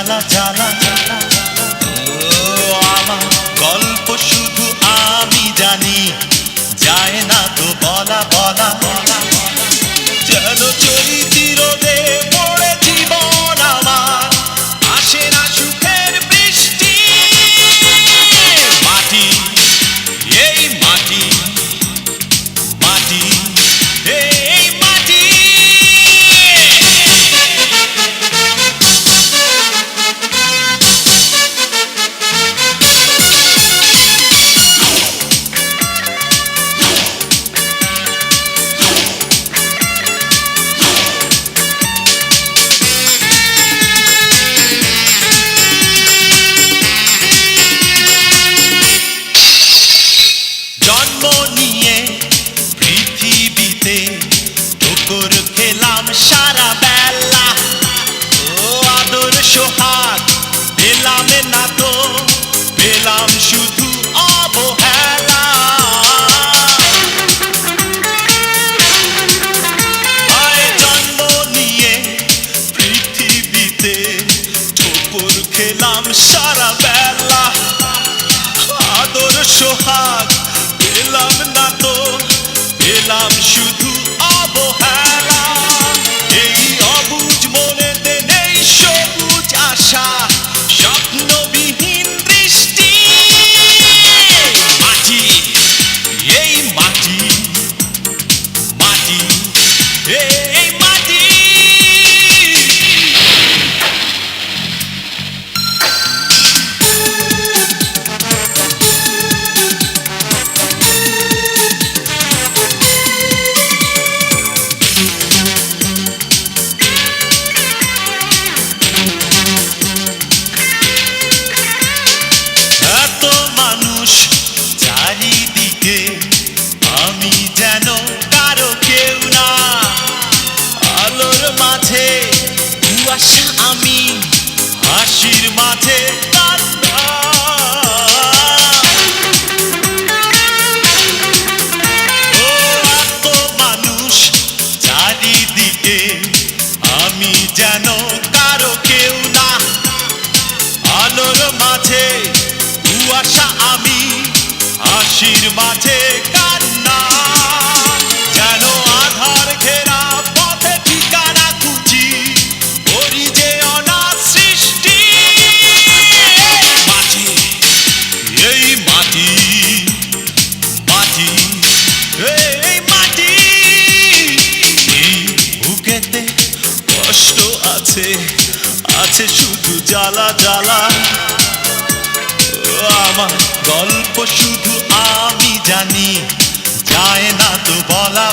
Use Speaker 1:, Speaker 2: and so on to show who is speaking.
Speaker 1: জ্বালা জ্বালা আমার গল্প শুধু আমি জানি যায় না তো বলা বলা যেন চরিতি রোদে পড়ে জীবন আমার আসে না সুখের বৃষ্টি মাটি এই মাটি মাটি এই মাটি জন্ম নিয়ে পৃথিবীতে ঠোকর খেলাম সারা বেলা ও আদর সোহাগ পেলাম না তো পেলাম শুধু অবহেলা জন্ম নিয়ে পৃথিবীতে ঠোকর খেলাম সারা বেলা আদর সোহাগ পেলাম না তো পেলাম শুধু অবহেলা এই অবুঝ মনেতে নেই সবুজ আশা স্বপ্নবিহীন দৃষ্টি মাটি এই মাটি মাটি এই মাটি এত মানুষ চারিদিকে আমি যেন কারো কেউ না আলোর মাঝে কুয়াশা আমি হাসির মাঝে কান্না ও এত মানুষ চারিদিকে আমি যেন কারো কেউ না আলোর মাঝে কুয়াশা আমি হাসির মাঝে কান্না যেন আধার ঘেরা পথে ঠিকানা খুঁজি করি যে অনাথ সৃষ্টি মাটি এই মাটি মাটি এই মাটি এই বুকেতে কষ্ট আছে আছে শুধু জ্বালা জ্বালা আমার গল্প শুধু আমি জানি যায় না তো বলা